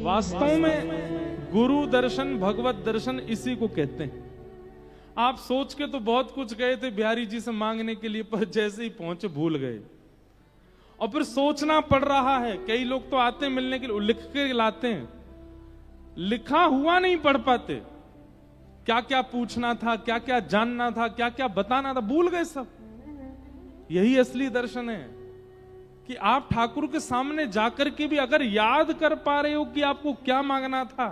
वास्तव में गुरु दर्शन, भगवत दर्शन इसी को कहते हैं। आप सोच के तो बहुत कुछ गए थे बिहारी जी से मांगने के लिए, पर जैसे ही पहुंचे भूल गए। और फिर सोचना पड़ रहा है। कई लोग तो आते मिलने के लिए, लिख के लाते हैं, लिखा हुआ नहीं पढ़ पाते। क्या क्या पूछना था, क्या क्या जानना था, क्या क्या बताना था, भूल गए सब। यही असली दर्शन है कि आप ठाकुर के सामने जाकर के भी अगर याद कर पा रहे हो कि आपको क्या मांगना था,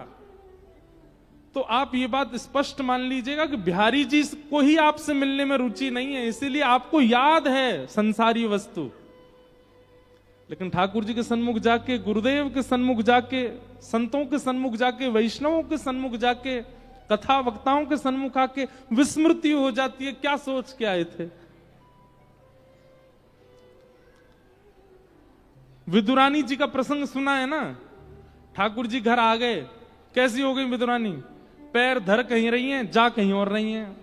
तो आप ये बात स्पष्ट मान लीजिएगा कि बिहारी जी को ही आपसे मिलने में रुचि नहीं है, इसीलिए आपको याद है संसारी वस्तु। लेकिन ठाकुर जी के सन्मुख जाके, गुरुदेव के सन्मुख जाके, संतों के सन्मुख जाके, वैष्णवों के सन्मुख जाके, कथा वक्ताओं के सन्मुख आके विस्मृति हो जाती है, क्या सोच के आए थे। विदुरानी जी का प्रसंग सुना है ना। ठाकुर जी घर आ गए, कैसी हो गई विदुरानी? पैर धर कहीं रही हैं, जा कहीं और रही हैं।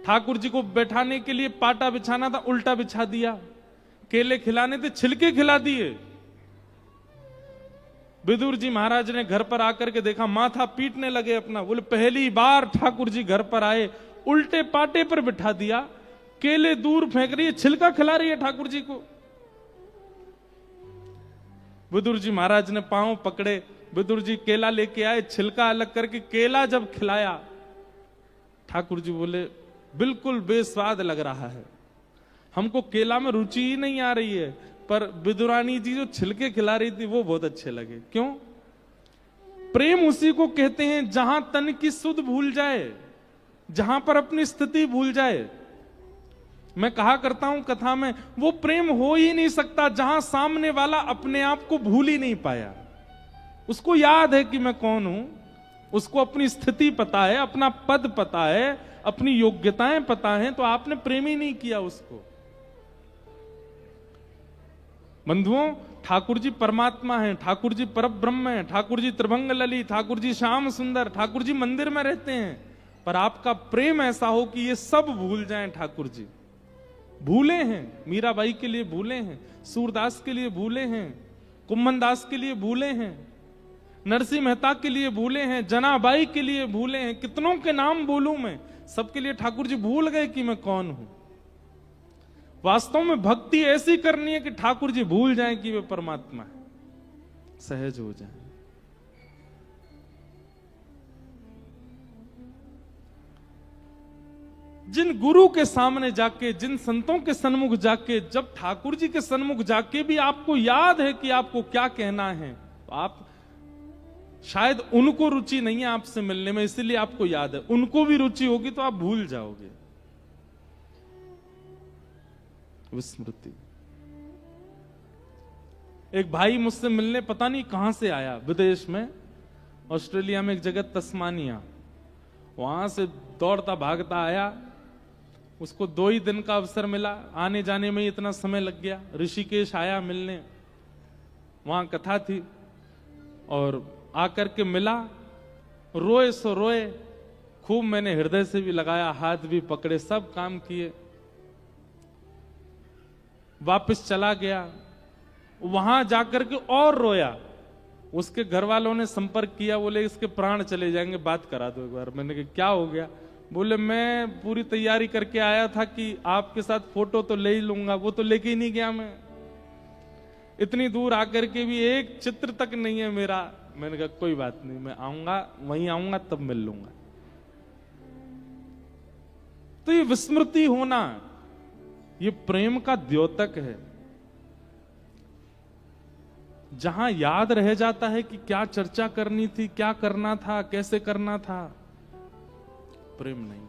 ठाकुर जी को बैठाने के लिए पाटा बिछाना था, उल्टा बिछा दिया। केले खिलाने थे, छिलके खिला दिए। विदुर जी महाराज ने घर पर आकर के देखा, माथा पीटने लगे अपना। बोले पहली बार ठाकुर जी घर पर आए, उल्टे पाटे पर बिठा दिया, केले दूर फेंक रही है, छिलका खिला रही है ठाकुर जी को। विदुर जी महाराज ने पांव पकड़े, विदुर जी केला लेके आए, छिलका अलग करके केला जब खिलाया, ठाकुर जी बोले बिल्कुल बेस्वाद लग रहा है, हमको केला में रुचि ही नहीं आ रही है, पर विदुरानी जी जो छिलके खिला रही थी वो बहुत अच्छे लगे। क्यों? प्रेम उसी को कहते हैं जहां तन की सुध भूल जाए, जहां पर अपनी स्थिति भूल जाए। मैं कहा करता हूं कथा में, वो प्रेम हो ही नहीं सकता जहां सामने वाला अपने आप को भूल ही नहीं पाया। उसको याद है कि मैं कौन हूं, उसको अपनी स्थिति पता है, अपना पद पता है, अपनी योग्यताएं पता हैं, तो आपने प्रेम ही नहीं किया उसको। बंधुओं, ठाकुर जी परमात्मा हैं, ठाकुर जी परब्रह्म हैं, ठाकुर जी त्रिभंग लली, ठाकुर जी श्याम सुंदर, ठाकुर जी मंदिर में रहते हैं। पर आपका प्रेम ऐसा हो कि ये सब भूल जाएं। ठाकुर जी भूले हैं, मीराबाई के लिए भूले हैं, सूरदास के लिए भूले हैं, कुम्भन दास के लिए भूले हैं, नरसिंह मेहता के लिए भूले हैं, जनाबाई के लिए भूले हैं। कितनों के नाम बोलूं मैं, सबके लिए ठाकुर जी भूल गए कि मैं कौन हूं। वास्तव में भक्ति ऐसी करनी है कि ठाकुर जी भूल जाएं कि वे परमात्मा है, सहज हो जाएं। जिन गुरु के सामने जाके, जिन संतों के सन्मुख जाके, जब ठाकुर जी के सन्मुख जाके भी आपको याद है कि आपको क्या कहना है, तो आप शायद उनको रुचि नहीं है आपसे मिलने में, इसलिए आपको याद है। उनको भी रुचि होगी तो आप भूल जाओगे। विस्मृति। एक भाई मुझसे मिलने पता नहीं कहां से आया, विदेश में, ऑस्ट्रेलिया में एक जगह तस्मानिया, वहां से दौड़ता भागता आया। उसको 2 ही दिन का अवसर मिला, आने जाने में ही इतना समय लग गया। ऋषिकेश आया मिलने, वहां कथा थी, और आकर के मिला, रोए सो रोए खूब। मैंने हृदय से भी लगाया, हाथ भी पकड़े, सब काम किए। वापस चला गया, वहां जाकर के और रोया। उसके घर वालों ने संपर्क किया, बोले इसके प्राण चले जाएंगे, बात करा दो एक बार। मैंने कहा क्या हो गया? बोले मैं पूरी तैयारी करके आया था कि आपके साथ फोटो तो ले ही लूंगा, वो तो लेके ही नहीं गया। मैं इतनी दूर आकर के भी एक चित्र तक नहीं है मेरा। मैंने कहा कोई बात नहीं, मैं आऊंगा, वहीं आऊंगा तब मिल लूंगा। तो ये विस्मृति होना, ये प्रेम का द्योतक है। जहां याद रह जाता है कि क्या चर्चा करनी थी, क्या करना था, कैसे करना था, प्रेम नहीं।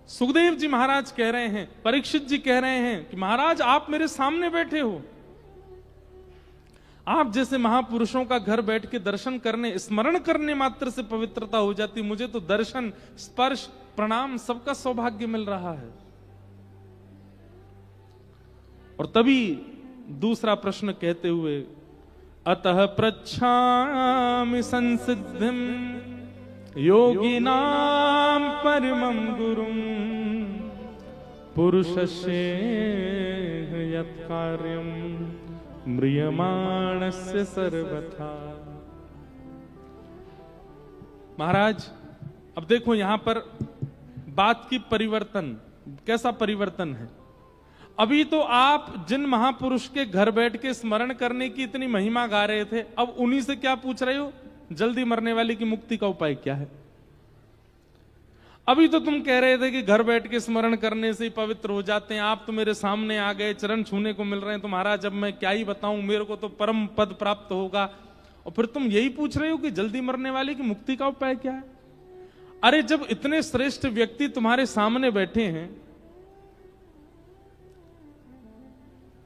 सुखदेव जी महाराज कह रहे हैं, परीक्षित जी कह रहे हैं कि महाराज आप मेरे सामने बैठे हो, आप जैसे महापुरुषों का घर बैठ के दर्शन करने, स्मरण करने मात्र से पवित्रता हो जाती। मुझे तो दर्शन, स्पर्श, प्रणाम सबका सौभाग्य मिल रहा है। और तभी दूसरा प्रश्न कहते हुए, अतः पृच्छामि संसिद्धिम योगिनां परमं गुरुं पुरुषस्य यत् कार्यं म्रियमाणस्य सर्वथा। महाराज अब देखो यहां पर बात की परिवर्तन, कैसा परिवर्तन है। अभी तो आप जिन महापुरुष के घर बैठ के स्मरण करने की इतनी महिमा गा रहे थे, अब उन्हीं से क्या पूछ रहे हो, जल्दी मरने वाले की मुक्ति का उपाय क्या है। अभी तो तुम कह रहे थे कि घर बैठ के स्मरण करने से ही पवित्र हो जाते हैं, आप तो मेरे सामने आ गए, चरण छूने को मिल रहे हैं, तो महाराज अब मैं क्या ही बताऊं, मेरे को तो परम पद प्राप्त होगा, और फिर तुम यही पूछ रहे हो कि जल्दी मरने वाले की मुक्ति का उपाय क्या है। अरे जब इतने श्रेष्ठ व्यक्ति तुम्हारे सामने बैठे हैं,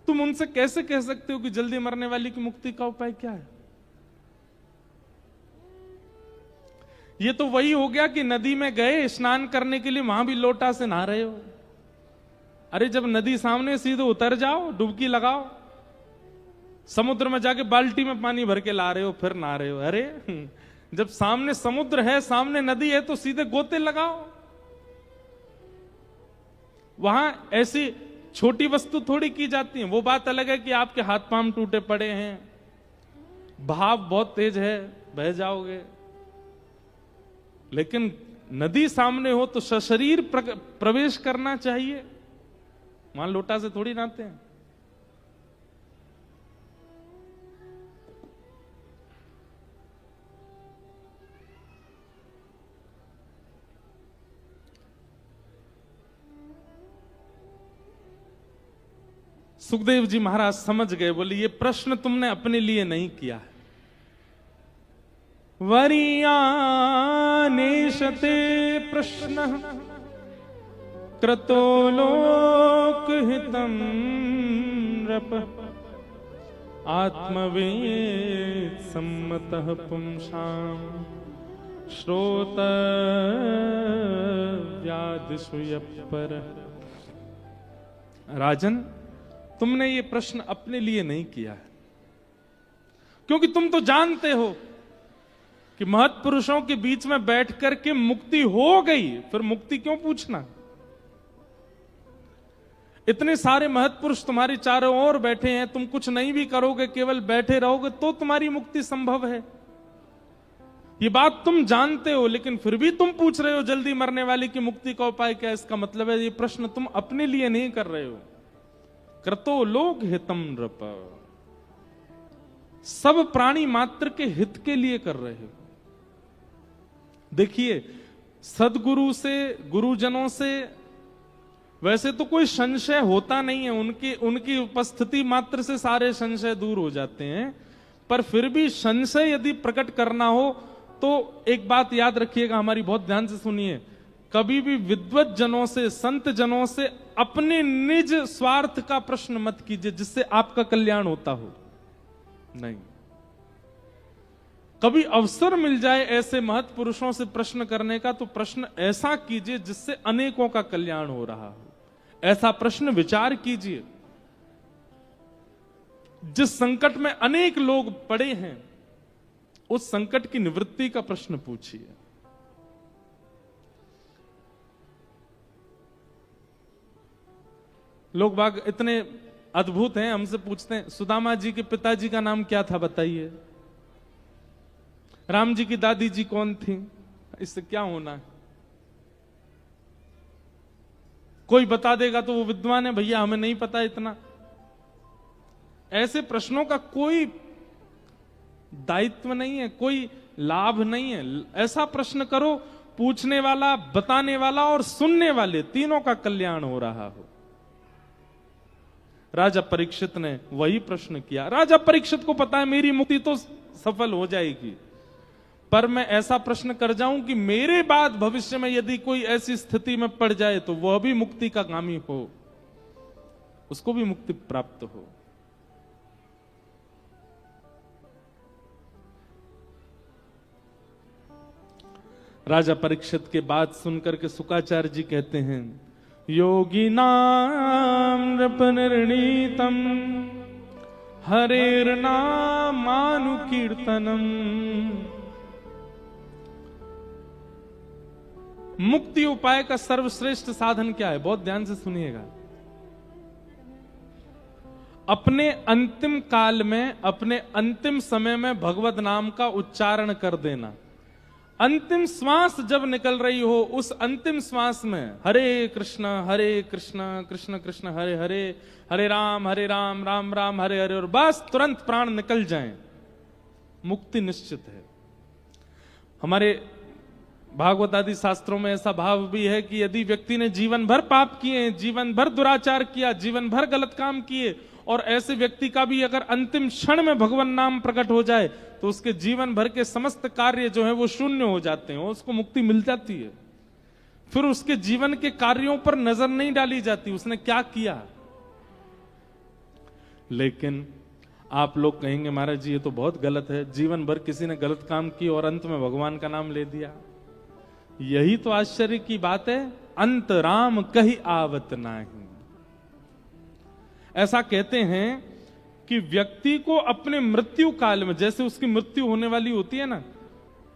तुम उनसे कैसे कह सकते हो कि जल्दी मरने वाली की मुक्ति का उपाय क्या है। ये तो वही हो गया कि नदी में गए स्नान करने के लिए, वहां भी लोटा से नहा रहे हो। अरे जब नदी सामने सीधे उतर जाओ, डुबकी लगाओ, समुद्र में जाके बाल्टी में पानी भर के ला रहे हो, फिर नहा रहे हो। अरे जब सामने समुद्र है, सामने नदी है, तो सीधे गोते लगाओ। वहां ऐसी छोटी वस्तु थोड़ी की जाती है। वो बात अलग है कि आपके हाथ पांव टूटे पड़े हैं, भाव बहुत तेज है, बह जाओगे, लेकिन नदी सामने हो तो सशरीर प्रवेश करना चाहिए। वहां लोटा से थोड़ी नहाते हैं। सुखदेव जी महाराज समझ गए, बोले ये प्रश्न तुमने अपने लिए नहीं किया है। वरीयानेशते प्रश्न क्रतो लोकहितं नृप आत्मवेद सम्मतः पुंसां श्रोतव्यादिषु यः। राजन तुमने ये प्रश्न अपने लिए नहीं किया है, क्योंकि तुम तो जानते हो कि महत्पुरुषों के बीच में बैठ करके मुक्ति हो गई, फिर मुक्ति क्यों पूछना। इतने सारे महत्पुरुष तुम्हारे चारों ओर बैठे हैं, तुम कुछ नहीं भी करोगे, केवल बैठे रहोगे तो तुम्हारी मुक्ति संभव है। ये बात तुम जानते हो, लेकिन फिर भी तुम पूछ रहे हो जल्दी मरने वाले की मुक्ति का उपाय क्या है। इसका मतलब है ये प्रश्न तुम अपने लिए नहीं कर रहे हो, क्रतो लोक हितम नृप, सब प्राणी मात्र के हित के लिए कर रहे हो। देखिए सदगुरु से, गुरुजनों से वैसे तो कोई संशय होता नहीं है, उनकी उपस्थिति मात्र से सारे संशय दूर हो जाते हैं, पर फिर भी संशय यदि प्रकट करना हो तो एक बात याद रखिएगा, हमारी बहुत ध्यान से सुनिए। कभी भी विद्वत जनों से, संत जनों से अपने निज स्वार्थ का प्रश्न मत कीजिए जिससे आपका कल्याण होता हो। नहीं, कभी अवसर मिल जाए ऐसे महत्पुरुषों से प्रश्न करने का, तो प्रश्न ऐसा कीजिए जिससे अनेकों का कल्याण हो रहा हो। ऐसा प्रश्न विचार कीजिए। जिस संकट में अनेक लोग पड़े हैं, उस संकट की निवृत्ति का प्रश्न पूछिए। लोग बाग इतने अद्भुत हैं, हमसे पूछते हैं सुदामा जी के पिताजी का नाम क्या था बताइए, राम जी की दादी जी कौन थी, इससे क्या होना है। कोई बता देगा तो वो विद्वान है, भैया हमें नहीं पता इतना। ऐसे प्रश्नों का कोई दायित्व नहीं है, कोई लाभ नहीं है। ऐसा प्रश्न करो पूछने वाला, बताने वाला और सुनने वाले तीनों का कल्याण हो रहा हो। राजा परीक्षित ने वही प्रश्न किया। राजा परीक्षित को पता है मेरी मुक्ति तो सफल हो जाएगी, पर मैं ऐसा प्रश्न कर जाऊं कि मेरे बाद भविष्य में यदि कोई ऐसी स्थिति में पड़ जाए तो वह भी मुक्ति का गामी हो, उसको भी मुक्ति प्राप्त हो। राजा परीक्षित के बात सुनकर के शुकाचार्य जी कहते हैं, योगिनाम नृपनिर्णीतम हरेर्नामानुकीर्तनम मुक्ति उपाय का सर्वश्रेष्ठ साधन क्या है? बहुत ध्यान से सुनिएगा। अपने अंतिम काल में, अपने अंतिम समय में भगवत नाम का उच्चारण कर देना। अंतिम श्वास जब निकल रही हो, उस अंतिम श्वास में हरे कृष्ण कृष्ण कृष्ण हरे हरे, हरे राम राम राम हरे हरे, और बस तुरंत प्राण निकल जाएं, मुक्ति निश्चित है। हमारे भागवत आदि शास्त्रों में ऐसा भाव भी है कि यदि व्यक्ति ने जीवन भर पाप किए, जीवन भर दुराचार किया, जीवन भर गलत काम किए, और ऐसे व्यक्ति का भी अगर अंतिम क्षण में भगवान नाम प्रकट हो जाए तो उसके जीवन भर के समस्त कार्य जो है वो शून्य हो जाते हैं, उसको मुक्ति मिल जाती है। फिर उसके जीवन के कार्यों पर नजर नहीं डाली जाती उसने क्या किया। लेकिन आप लोग कहेंगे महाराज जी ये तो बहुत गलत है, जीवन भर किसी ने गलत काम किया और अंत में भगवान का नाम ले दिया। यही तो आश्चर्य की बात है, अंत राम कहीं आवत नाही। ऐसा कहते हैं कि व्यक्ति को अपने मृत्यु काल में, जैसे उसकी मृत्यु होने वाली होती है ना,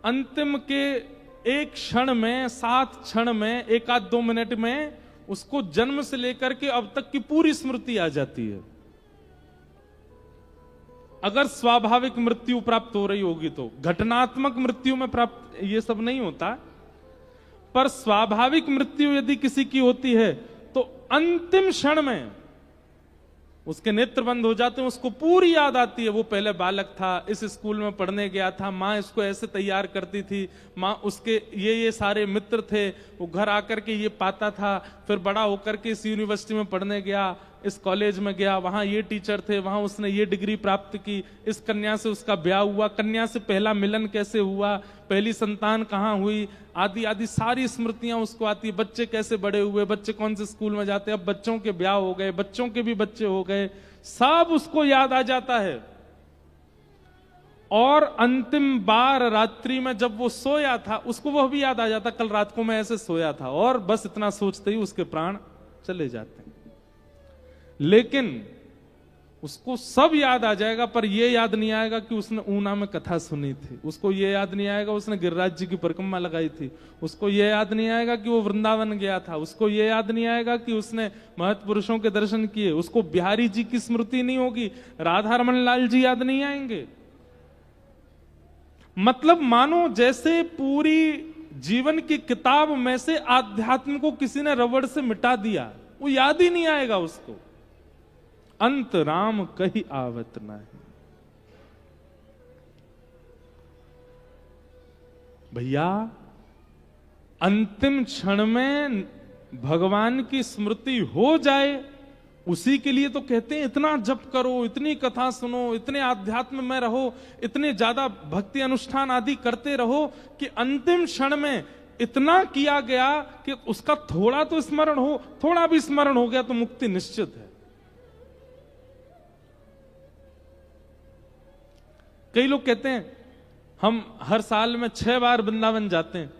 अंतिम के एक क्षण में, 7 क्षण में, 1-2 मिनट में उसको जन्म से लेकर के अब तक की पूरी स्मृति आ जाती है। अगर स्वाभाविक मृत्यु प्राप्त हो रही होगी तो, घटनात्मक मृत्यु में प्राप्त ये सब नहीं होता, पर स्वाभाविक मृत्यु यदि किसी की होती है तो अंतिम क्षण में उसके नेत्र बंद हो जाते हैं, उसको पूरी याद आती है, वो पहले बालक था, इस स्कूल में पढ़ने गया था, माँ इसको ऐसे तैयार करती थी, माँ उसके ये सारे मित्र थे, वो घर आकर के ये पाता था, फिर बड़ा होकर के इस यूनिवर्सिटी में पढ़ने गया, इस कॉलेज में गया, वहां ये टीचर थे, वहां उसने ये डिग्री प्राप्त की, इस कन्या से उसका ब्याह हुआ, कन्या से पहला मिलन कैसे हुआ, पहली संतान कहाँ हुई, आदि आदि सारी स्मृतियां उसको आती है। बच्चे कैसे बड़े हुए, बच्चे कौन से स्कूल में जाते, अब बच्चों के ब्याह हो गए, बच्चों के भी बच्चे हो गए, सब उसको याद आ जाता है। और अंतिम बार रात्रि में जब वो सोया था उसको वह भी याद आ जाता, कल रात को मैं ऐसे सोया था, और बस इतना सोचते ही उसके प्राण चले जाते हैं। लेकिन उसको सब याद आ जाएगा, पर यह याद नहीं आएगा कि उसने ऊना में कथा सुनी थी, उसको यह याद नहीं आएगा उसने गिरिराज जी की परिक्रमा लगाई थी, उसको यह याद नहीं आएगा कि वो वृंदावन गया था, उसको यह याद नहीं आएगा कि उसने महत्पुरुषों के दर्शन किए, उसको बिहारी जी की स्मृति नहीं होगी, राधा रमन लाल जी याद नहीं आएंगे। मतलब मानो जैसे पूरी जीवन की किताब में से आध्यात्म को किसी ने रबड़ से मिटा दिया, वो याद ही नहीं आएगा उसको। अंत राम कहीं आवत नहीं। भैया अंतिम क्षण में भगवान की स्मृति हो जाए, उसी के लिए तो कहते हैं इतना जप करो, इतनी कथा सुनो, इतने आध्यात्म में रहो, इतने ज्यादा भक्ति अनुष्ठान आदि करते रहो कि अंतिम क्षण में इतना किया गया कि उसका थोड़ा तो स्मरण हो, थोड़ा भी स्मरण हो गया तो मुक्ति निश्चित है। कई लोग कहते हैं हम हर साल में 6 बार वृंदावन जाते हैं।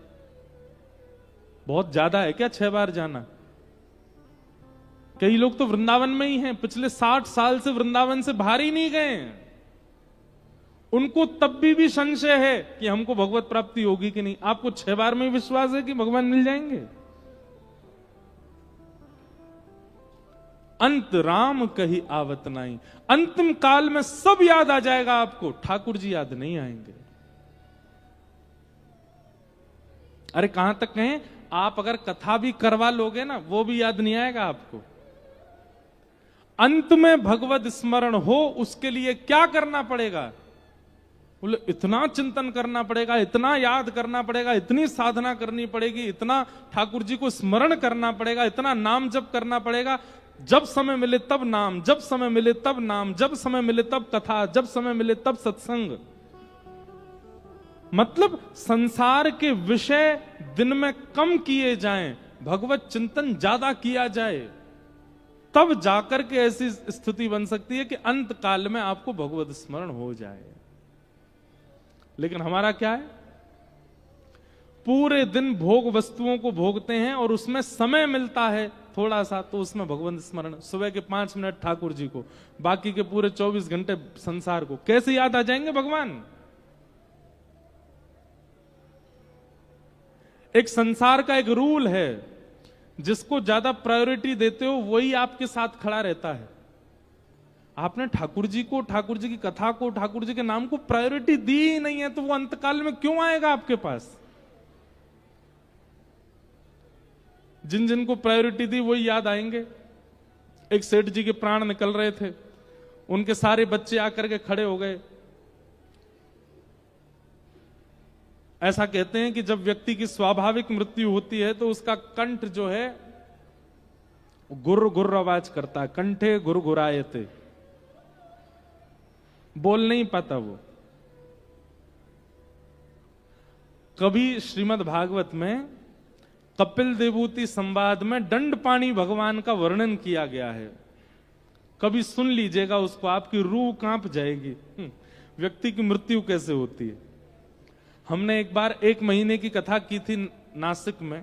बहुत ज्यादा है क्या 6 बार जाना? कई लोग तो वृंदावन में ही हैं, पिछले 60 साल से वृंदावन से बाहर ही नहीं गए हैं। उनको तब भी संशय है कि हमको भगवत प्राप्ति होगी कि नहीं। आपको 6 बार में विश्वास है कि भगवान मिल जाएंगे? अंत राम कहीं आवत नहीं। अंतिम काल में सब याद आ जाएगा आपको, ठाकुर जी याद नहीं आएंगे। अरे कहां तक कहें, आप अगर कथा भी करवा लोगे ना, वो भी याद नहीं आएगा आपको। अंत में भगवत स्मरण हो, उसके लिए क्या करना पड़ेगा? बोले इतना चिंतन करना पड़ेगा, इतना याद करना पड़ेगा, इतनी साधना करनी पड़ेगी, इतना ठाकुर जी को स्मरण करना पड़ेगा, इतना नाम जप करना पड़ेगा। जब समय मिले तब नाम, जब समय मिले तब नाम, जब समय मिले तब कथा, जब समय मिले तब सत्संग। मतलब संसार के विषय दिन में कम किए जाएं, भगवत चिंतन ज्यादा किया जाए, तब जाकर के ऐसी स्थिति बन सकती है कि अंत काल में आपको भगवत स्मरण हो जाए। लेकिन हमारा क्या है, पूरे दिन भोग वस्तुओं को भोगते हैं और उसमें समय मिलता है थोड़ा सा, तो उसमें भगवंत स्मरण, सुबह के 5 मिनट ठाकुर जी को, बाकी के पूरे 24 घंटे संसार को कैसे याद आ जाएंगे भगवान? एक संसार का एक रूल है, जिसको ज्यादा प्रायोरिटी देते हो वही आपके साथ खड़ा रहता है। आपने ठाकुर जी को, ठाकुर जी की कथा को, ठाकुर जी के नाम को प्रायोरिटी दी ही नहीं है, तो वो अंतकाल में क्यों आएगा आपके पास? जिन जिन को प्रायोरिटी दी वही याद आएंगे। एक सेठ जी के प्राण निकल रहे थे, उनके सारे बच्चे आकर के खड़े हो गए। ऐसा कहते हैं कि जब व्यक्ति की स्वाभाविक मृत्यु होती है तो उसका कंठ जो है गुर गुर आवाज करता है, कंठे गुर गुरायते, बोल नहीं पाता वो। कभी श्रीमद् भागवत में कपिल देवूति संवाद में दंडपाणी भगवान का वर्णन किया गया है, कभी सुन लीजिएगा उसको, आपकी रूह कांप जाएगी। व्यक्ति की मृत्यु कैसे होती है। हमने एक बार 1 महीने की कथा की थी नासिक में।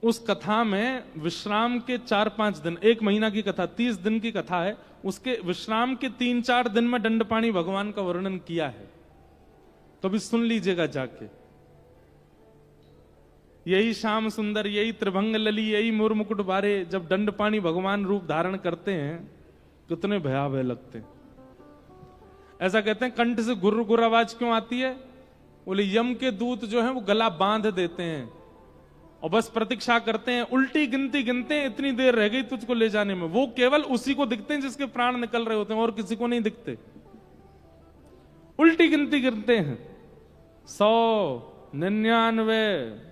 उस कथा में विश्राम के 4-5 दिन, 1 महीना की कथा 30 दिन की कथा है, उसके विश्राम के 3-4 दिन में दंडपाणी भगवान का वर्णन किया है, कभी सुन लीजिएगा जाके। यही श्याम सुंदर, यही त्रिभंग लली, यही मोर मुकुट बारे, जब दंडपाणी भगवान रूप धारण करते हैं कितने भयावह लगते हैं। ऐसा कहते हैं कंठ से गुर्र गुर्र आवाज क्यों आती है? बोले यम के दूत जो है वो गला बांध देते हैं और बस प्रतीक्षा करते हैं, उल्टी गिनती गिनते हैं, इतनी देर रह गई तुझको ले जाने में। वो केवल उसी को दिखते हैं जिसके प्राण निकल रहे होते हैं, और किसी को नहीं दिखते। उल्टी गिनती गिनते हैं, 100, 99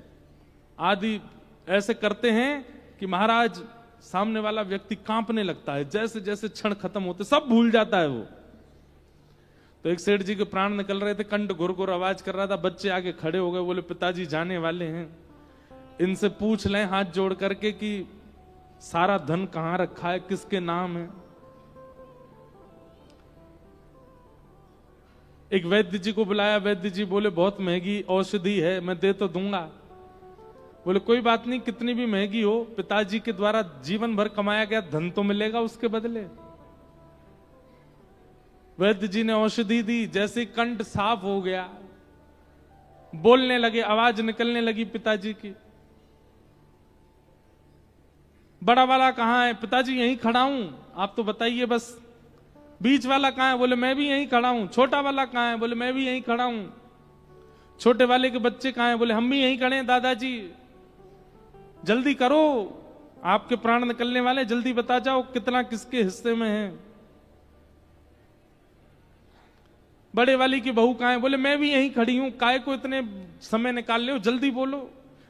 आदि ऐसे करते हैं कि महाराज सामने वाला व्यक्ति कांपने लगता है। जैसे जैसे क्षण खत्म होते सब भूल जाता है वो। तो एक सेठ जी के प्राण निकल रहे थे, कंठ गुर गुर आवाज कर रहा था, बच्चे आके खड़े हो गए, बोले पिताजी जाने वाले हैं, इनसे पूछ लें हाथ जोड़ करके कि सारा धन कहां रखा है, किसके नाम है। एक वैद्य जी को बुलाया, वैद्य जी बोले बहुत महंगी औषधि है, मैं दे तो दूंगा। बोले कोई बात नहीं, कितनी भी महंगी हो, पिताजी के द्वारा जीवन भर कमाया गया धन तो मिलेगा उसके बदले। वैद्य जी ने औषधि दी, जैसे कंठ साफ हो गया, बोलने लगे, आवाज निकलने लगी पिताजी की। बड़ा वाला कहां है? पिताजी यहीं खड़ा हूं, आप तो बताइए बस। बीच वाला कहां है? बोले मैं भी यहीं खड़ा हूं। छोटा वाला कहां है? बोले मैं भी यहीं खड़ा हूं। छोटे वाले के बच्चे कहां हैं? बोले हम भी यहीं खड़े हैं दादाजी, जल्दी करो, आपके प्राण निकलने वाले, जल्दी बता जाओ कितना किसके हिस्से में है। बड़े वाली की बहू कहां है? बोले मैं भी यहीं खड़ी हूं, काय को इतने समय निकाल ले हो, जल्दी बोलो।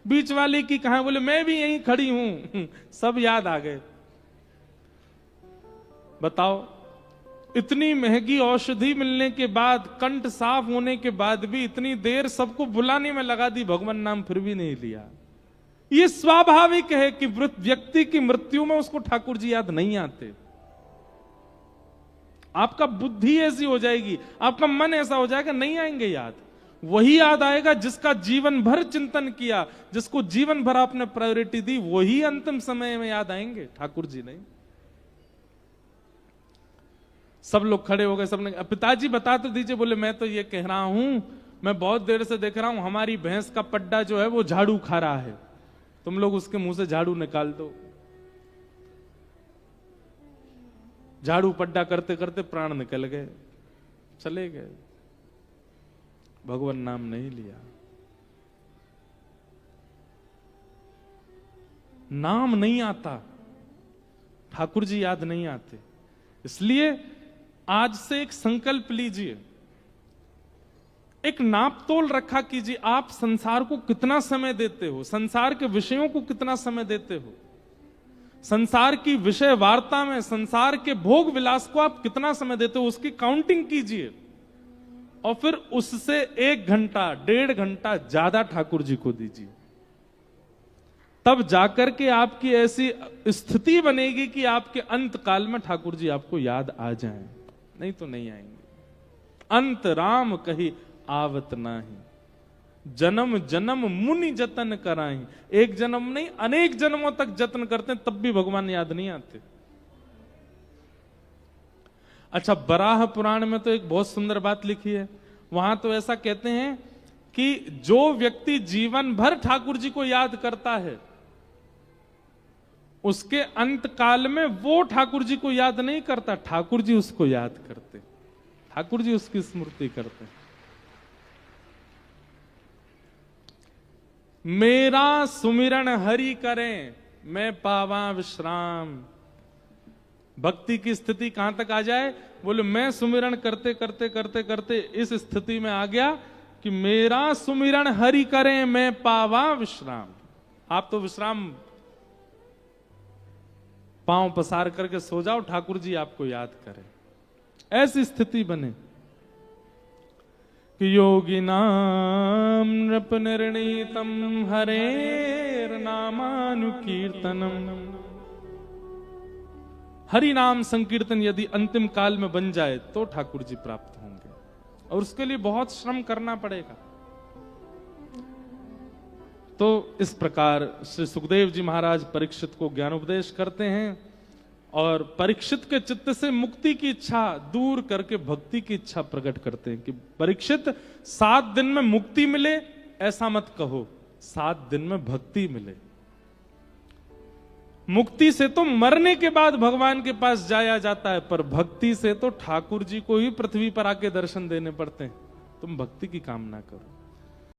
बीच वाली की कहां है? बोले मैं भी यहीं खड़ी हूं। सब याद आ गए। बताओ, इतनी महंगी औषधि मिलने के बाद, कंठ साफ होने के बाद भी इतनी देर सबको बुलाने में लगा दी, भगवान नाम फिर भी नहीं लिया। ये स्वाभाविक है कि व्यक्ति की मृत्यु में उसको ठाकुर जी याद नहीं आते। आपका बुद्धि ऐसी हो जाएगी, आपका मन ऐसा हो जाएगा, नहीं आएंगे याद। वही याद आएगा जिसका जीवन भर चिंतन किया, जिसको जीवन भर आपने प्रायोरिटी दी, वही अंतिम समय में याद आएंगे, ठाकुर जी नहीं। सब लोग खड़े हो गए, सबने पिताजी बता तो दीजिए। बोले मैं तो ये कह रहा हूं, मैं बहुत देर से देख रहा हूं, हमारी भैंस का पड्डा जो है वो झाड़ू खा रहा है, तुम लोग उसके मुंह से झाड़ू निकाल दो। झाड़ू पड्डा करते करते प्राण निकल गए, चले गए, भगवान नाम नहीं लिया। नाम नहीं आता, ठाकुर जी याद नहीं आते। इसलिए आज से एक संकल्प लीजिए, एक नाप तोल रखा कीजिए, आप संसार को कितना समय देते हो, संसार के विषयों को कितना समय देते हो, संसार की विषय वार्ता में, संसार के भोग विलास को आप कितना समय देते हो, उसकी काउंटिंग कीजिए और फिर उससे 1 घंटा 1.5 घंटा ज्यादा ठाकुर जी को दीजिए। तब जाकर के आपकी ऐसी स्थिति बनेगी कि आपके अंत काल में ठाकुर जी आपको याद आ जाएं, नहीं तो नहीं आएंगे। अंत राम कही आवत नाही, जन्म जन्म मुनि जतन कराई। एक जन्म नहीं, अनेक जन्मों तक जतन करते हैं, तब भी भगवान याद नहीं आते। अच्छा, बराह पुराण में तो एक बहुत सुंदर बात लिखी है, वहां तो ऐसा कहते हैं कि जो व्यक्ति जीवन भर ठाकुर जी को याद करता है, उसके अंत काल में वो ठाकुर जी को याद नहीं करता, ठाकुर जी उसको याद करते, ठाकुर जी उसकी स्मृति करते। मेरा सुमिरन हरि करें मैं पावा विश्राम। भक्ति की स्थिति कहां तक आ जाए? बोले मैं सुमिरन करते करते करते करते इस स्थिति में आ गया कि मेरा सुमिरन हरि करें मैं पावा विश्राम। आप तो विश्राम पांव पसार करके सो जाओ, ठाकुर जी आपको याद करें, ऐसी स्थिति बने कि योगी नाम नृप निर्णीतम हरेर नामानुकीर्तनम। हरि नाम संकीर्तन यदि अंतिम काल में बन जाए तो ठाकुर जी प्राप्त होंगे, और उसके लिए बहुत श्रम करना पड़ेगा। तो इस प्रकार श्री सुखदेव जी महाराज परीक्षित को ज्ञानोपदेश करते हैं और परीक्षित के चित्त से मुक्ति की इच्छा दूर करके भक्ति की इच्छा प्रकट करते हैं कि परीक्षित 7 दिन में मुक्ति मिले ऐसा मत कहो, 7 दिन में भक्ति मिले। मुक्ति से तो मरने के बाद भगवान के पास जाया जाता है, पर भक्ति से तो ठाकुर जी को ही पृथ्वी पर आके दर्शन देने पड़ते हैं। तुम भक्ति की कामना करो।